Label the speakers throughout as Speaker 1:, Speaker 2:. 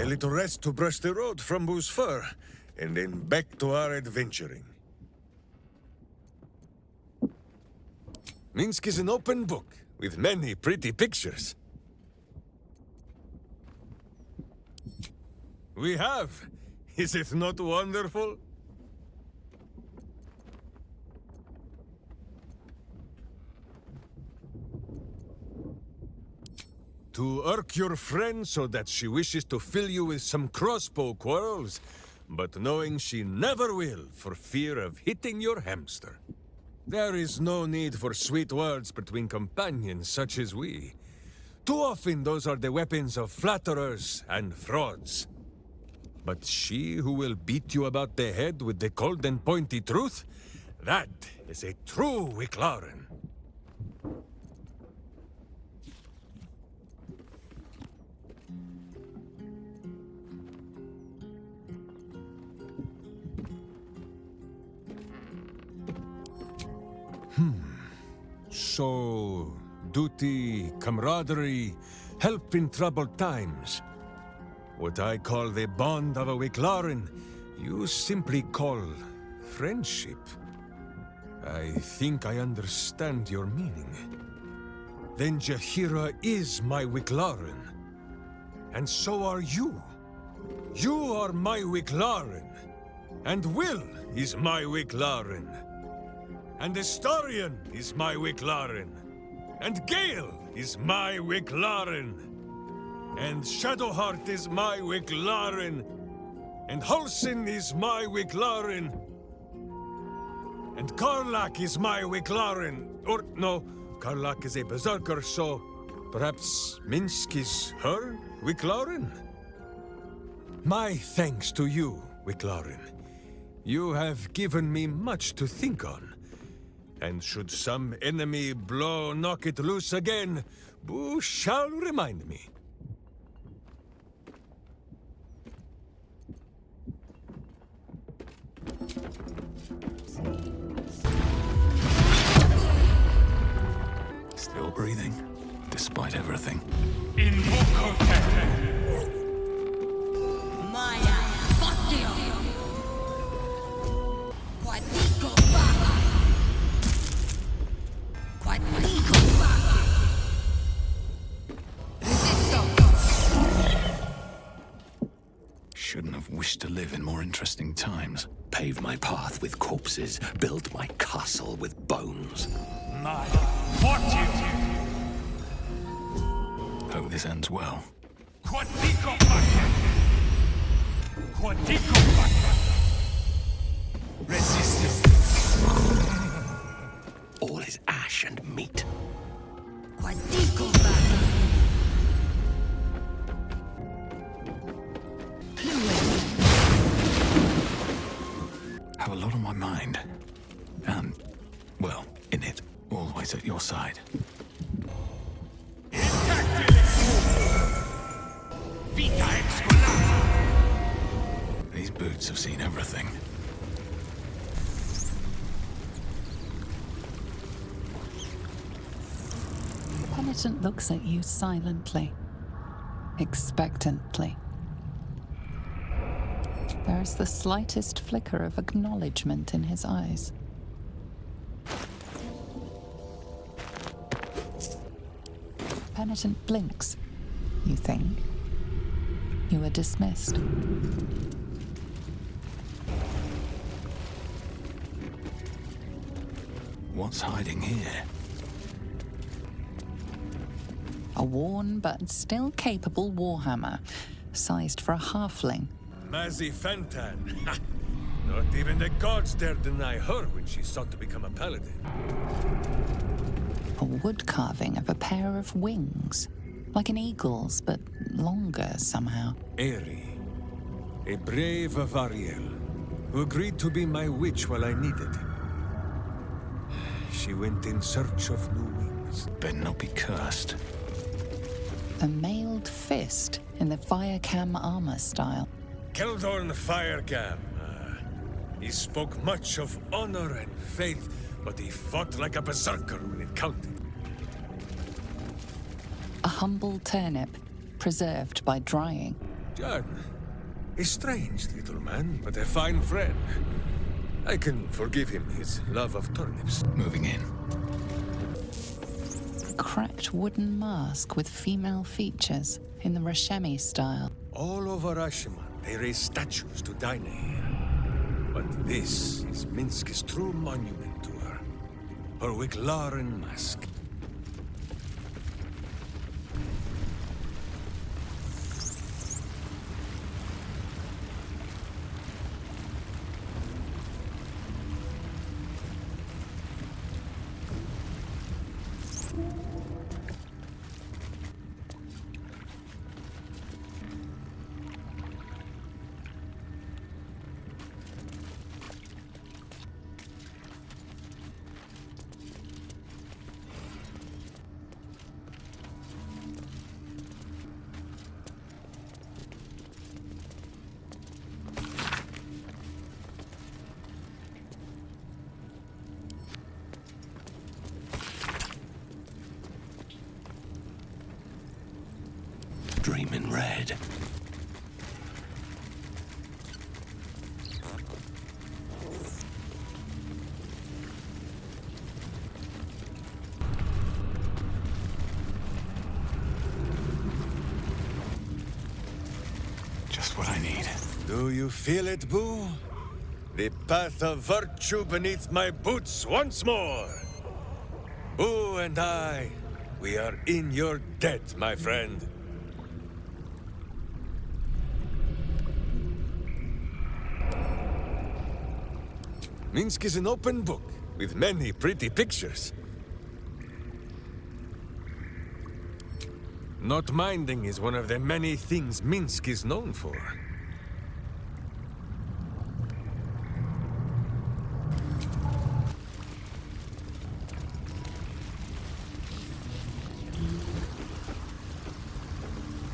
Speaker 1: little rest to brush the road from Boo's fur, and then back to our adventuring. Minsc is an open book, with many pretty pictures. We have. Is it not wonderful? To irk your friend so that she wishes to fill you with some crossbow quarrels, but knowing she never will for fear of hitting your hamster. There is no need for sweet words between companions such as we. Too often those are the weapons of flatterers and frauds. But she who will beat you about the head with the cold and pointy truth, that is a true Wicklaren. So, duty, camaraderie, help in troubled times. What I call the bond of a Wicklaren, you simply call friendship. I think I understand your meaning. Then Jaheira is my Wicklaren. And so are you. You are my Wicklaren. And Will is my Wicklaren. And Astarion is my Wicklaren. And Gale is my Wicklaren. And Shadowheart is my Wicklaren. And Halsin is my Wicklaren. And Karlach is my Wicklaren. Or, no, Karlach is a berserker, so perhaps Minsc is her Wicklaren? My thanks to you, Wicklaren. You have given me much to think on. And should some enemy knock it loose again, Boo shall remind me.
Speaker 2: Still breathing, despite everything. Shouldn't have wished to live in more interesting times.
Speaker 3: Pave my path with corpses, build my castle with bones.
Speaker 2: My fortune! Hope this ends well.
Speaker 3: Resistance! All is ash and meat.
Speaker 2: Have a lot on my mind. And, well, in it, always at your side. These boots have seen everything.
Speaker 4: Penitent looks at you silently, expectantly. There is the slightest flicker of acknowledgement in his eyes. Penitent blinks. You think. You are dismissed.
Speaker 2: What's hiding here?
Speaker 4: A worn but still capable Warhammer, sized for a halfling.
Speaker 1: Mazzy Fantan. Not even the gods dare deny her when she sought to become a paladin.
Speaker 4: A wood carving of a pair of wings, like an eagle's, but longer somehow.
Speaker 1: Eri, a brave Avariel, who agreed to be my witch while I needed. She went in search of new wings.
Speaker 2: Better not be cursed.
Speaker 4: A mailed fist in the Firecam armor style.
Speaker 1: Keldorn Firecam. He spoke much of honor and faith, but he fought like a berserker when it counted.
Speaker 4: A humble turnip, preserved by drying.
Speaker 1: Jan. A strange little man, but a fine friend. I can forgive him his love of turnips.
Speaker 2: Moving in.
Speaker 4: A cracked wooden mask with female features in the Rashemi style.
Speaker 1: All over Ashima, they raise statues to Dine here. But this is Minsc's true monument to her. Her Wicklaren mask.
Speaker 3: Dreaming red.
Speaker 2: Just what I need.
Speaker 1: Do you feel it, Boo? The path of virtue beneath my boots once more. Boo and I, we are in your debt, my friend. Minsc is an open book, with many pretty pictures. Not minding is one of the many things Minsc is known for.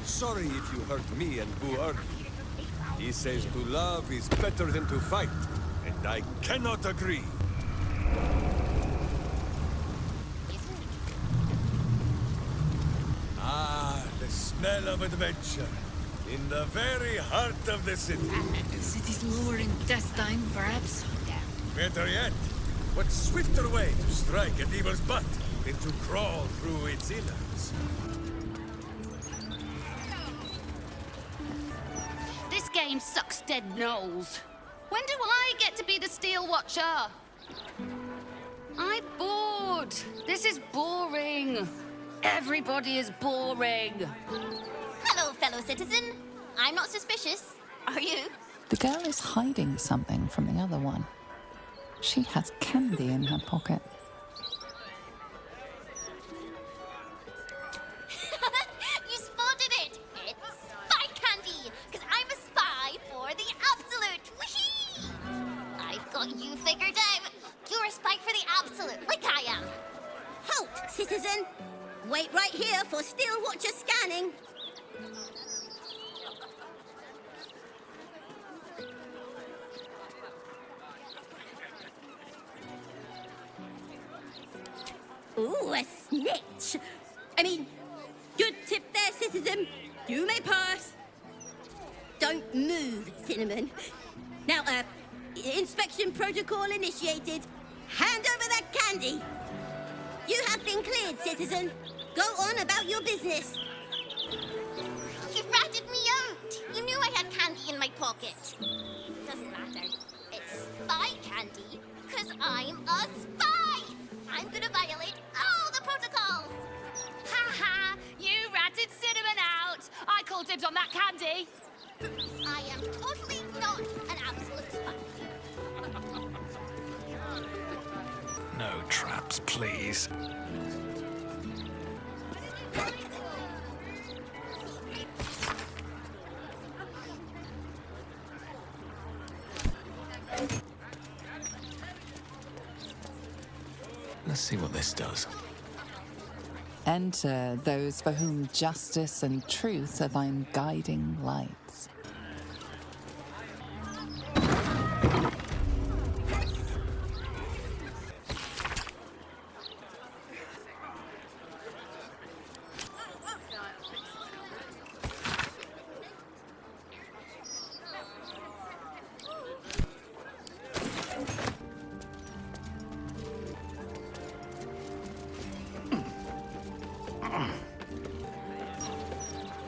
Speaker 1: Sorry if you hurt me and Boo early. He says to love is better than to fight, and I cannot agree. Ah, the smell of adventure. In the very heart of the city.
Speaker 5: The city's lowering this time, perhaps.
Speaker 1: Better yet, what swifter way to strike at evil's butt than to crawl through its innards?
Speaker 5: This game sucks dead nose. When do I get to be the Steel Watcher? I'm bored. This is boring. Everybody is boring.
Speaker 6: Hello, fellow citizen. I'm not suspicious. Are you?
Speaker 4: The girl is hiding something from the other one. She has candy in her pocket.
Speaker 6: You spotted it. It's spy candy, because I'm a spy for the Absolute. Whee! I've got you figured out. You're a spy for the Absolute, like I am.
Speaker 7: Halt, citizen! Wait right here for Steel Watcher scanning. Ooh, a snitch! I mean, good tip there, citizen. You may pass. Don't move, Cinnamon. Now, inspection protocol initiated. Hand over that candy. You have been cleared, citizen. Go on about your business.
Speaker 6: You ratted me out. You knew I had candy in my pocket. Doesn't matter. It's spy candy, because I'm a spy. I'm gonna violate all the protocols.
Speaker 5: Ha ha! You ratted Cinnamon out. I call dibs on that candy.
Speaker 6: I am totally not an absolute spy.
Speaker 2: No traps, please. Let's see what this does.
Speaker 4: Enter those for whom justice and truth are thine guiding lights.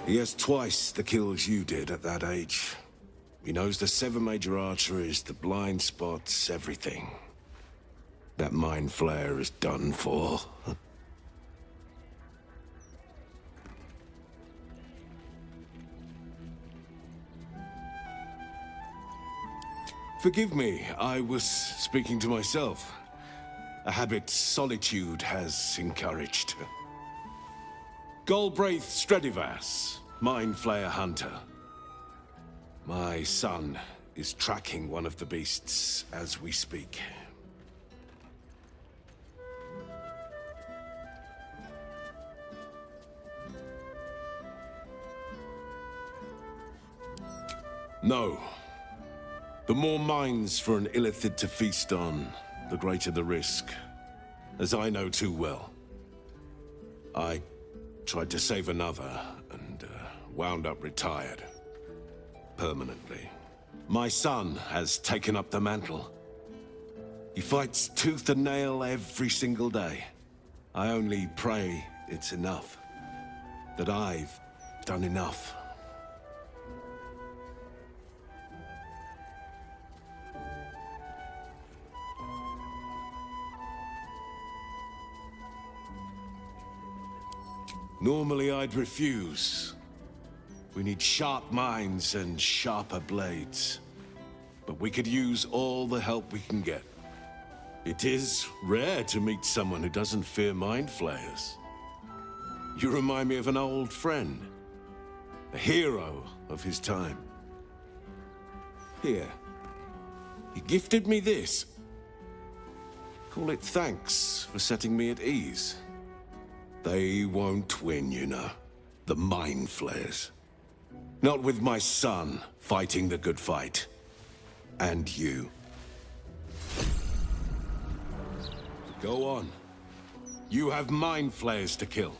Speaker 8: He has twice the kills you did at that age. He knows the 7 major arteries, the blind spots, everything. That mind flayer is done for. Forgive me, I was speaking to myself. A habit solitude has encouraged. Goldbraith Stredivas, Mind Flayer Hunter. My son is tracking one of the beasts as we speak. No. The more minds for an illithid to feast on, the greater the risk. As I know too well. I tried to save another, and wound up retired. Permanently. My son has taken up the mantle. He fights tooth and nail every single day. I only pray it's enough. That I've done enough. Normally I'd refuse. We need sharp minds and sharper blades. But we could use all the help we can get. It is rare to meet someone who doesn't fear mind flayers. You remind me of an old friend. A hero of his time. Here. He gifted me this. Call it thanks for setting me at ease. They won't win, you know. The mind flayers. Not with my son fighting the good fight. And you. Go on. You have mind flayers to kill.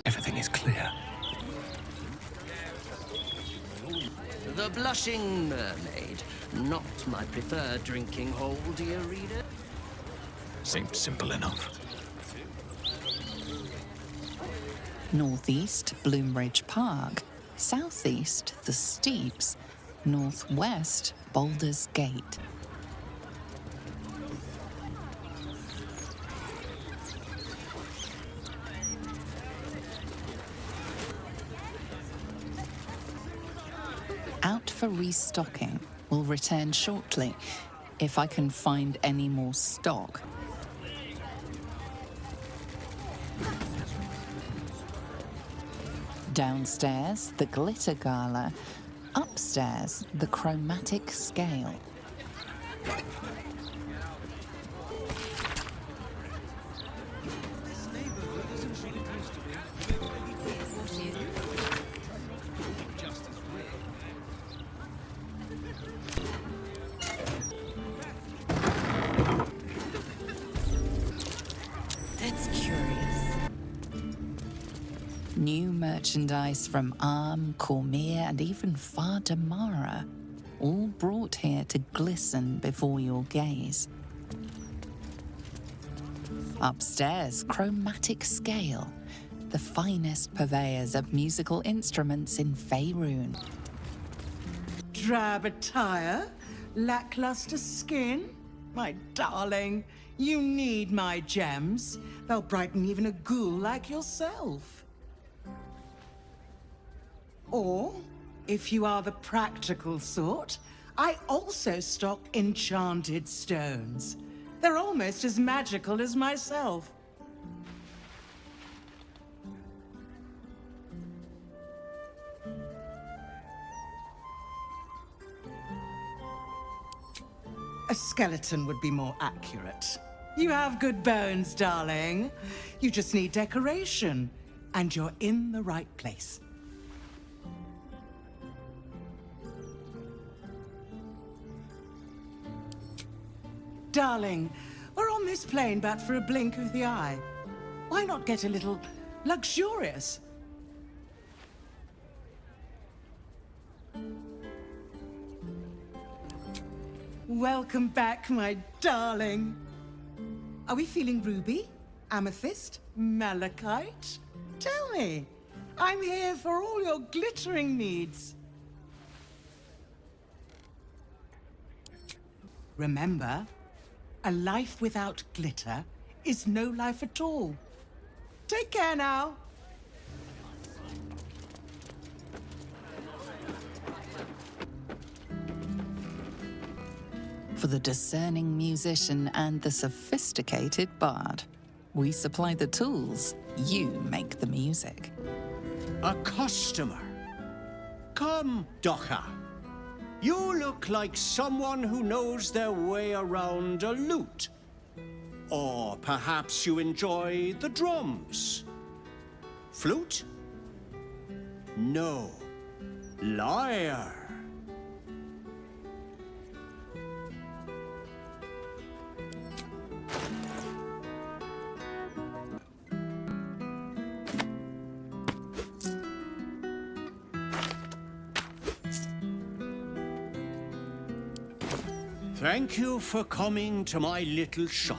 Speaker 2: Everything is clear.
Speaker 9: The Blushing Mermaid. Not my preferred drinking hole, dear reader.
Speaker 2: Seems simple enough.
Speaker 4: Northeast, Bloombridge Park. Southeast, the Steeps. Northwest, Baldur's Gate. Out for restocking. Will return shortly, if I can find any more stock. Downstairs, the Glitter Gala. Upstairs, the Chromatic Scale. New merchandise from Arm, Cormier, and even Far Damara, all brought here to glisten before your gaze. Upstairs, Chromatic Scale, the finest purveyors of musical instruments in Faerun.
Speaker 10: Drab attire, lackluster skin. My darling, you need my gems. They'll brighten even a ghoul like yourself. Or, if you are the practical sort, I also stock enchanted stones. They're almost as magical as myself. A skeleton would be more accurate. You have good bones, darling. You just need decoration. and you're in the right place. Darling, we're on this plane but for a blink of the eye. Why not get a little luxurious? Welcome back, my darling. Are we feeling ruby, amethyst, malachite? Tell me. I'm here for all your glittering needs. Remember, a life without glitter is no life at all. Take care now.
Speaker 4: For the discerning musician and the sophisticated bard, we supply the tools, you make the music.
Speaker 11: A customer. Come, Docha. You look like someone who knows their way around a lute. Or perhaps you enjoy the drums. Flute? No. Lyre. Thank you for coming to my little shop.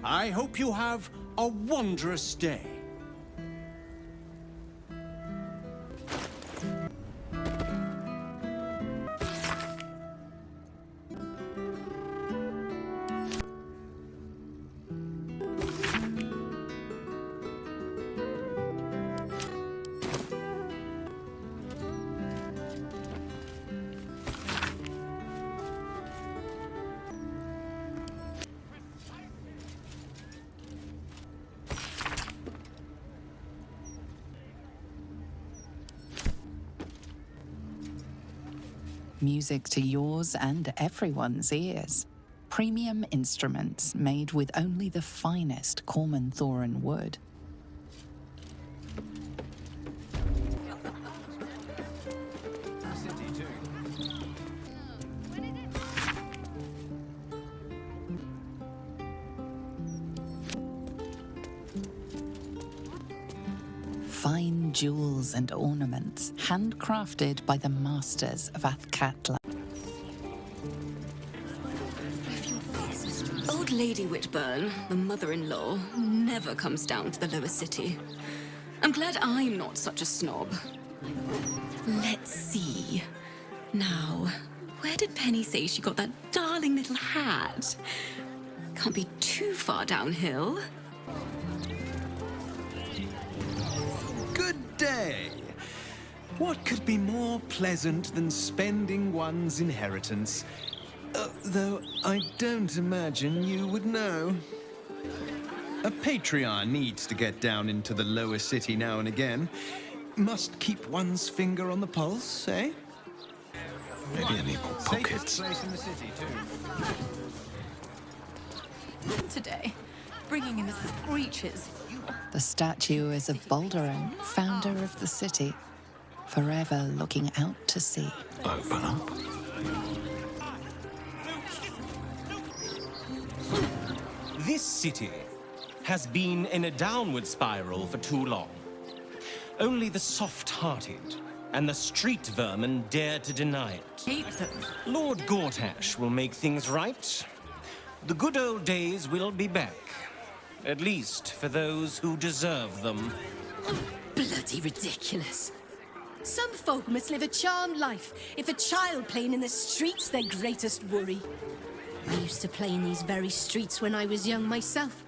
Speaker 11: I hope you have a wondrous day.
Speaker 4: Music to yours and everyone's ears. Premium instruments made with only the finest Cormanthoran wood. Fine jewels and ornaments, handcrafted by the masters of Athkatla.
Speaker 12: Old Lady Whitburn, the mother-in-law, never comes down to the lower city. I'm glad I'm not such a snob. Let's see. Now, where did Penny say she got that darling little hat? Can't be too far downhill.
Speaker 13: Good day. What could be more pleasant than spending one's inheritance? Though I don't imagine you would know. A patriarch needs to get down into the lower city now and again. Must keep one's finger on the pulse, eh?
Speaker 2: Maybe I need more pockets.
Speaker 14: Today, bringing in the screeches.
Speaker 4: The statue is of Baldur, founder of the city, forever looking out to sea.
Speaker 2: Open up.
Speaker 15: This city has been in a downward spiral for too long. Only the soft-hearted and the street vermin dare to deny it. Lord Gortash will make things right. The good old days will be back. At least for those who deserve them.
Speaker 7: Bloody ridiculous. Some folk must live a charmed life if a child playing in the streets their greatest worry. I used to play in these very streets when I was young myself.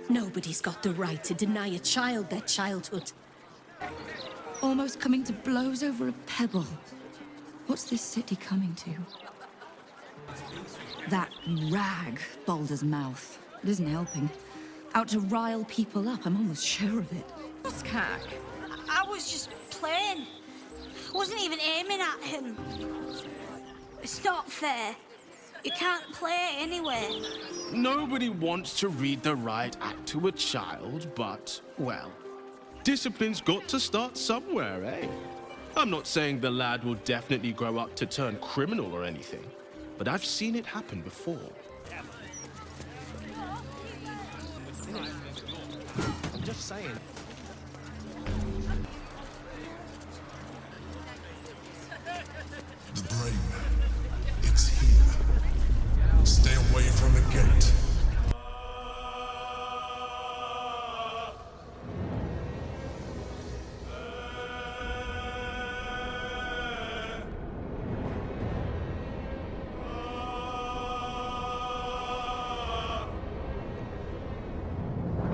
Speaker 7: Nobody's got the right to deny a child their childhood.
Speaker 14: Almost coming to blows over a pebble. What's this city coming to? That rag, Baldur's mouth. It isn't helping. Out to rile people up, I'm almost sure of it.
Speaker 16: What's cack? I was just playing. I wasn't even aiming at him. It's not fair. You can't play anywhere.
Speaker 17: Nobody wants to read the riot act to a child, but, well, Discipline's got to start somewhere, eh? I'm not saying the lad will definitely grow up to turn criminal or anything, but I've seen it happen before.
Speaker 13: I'm just saying.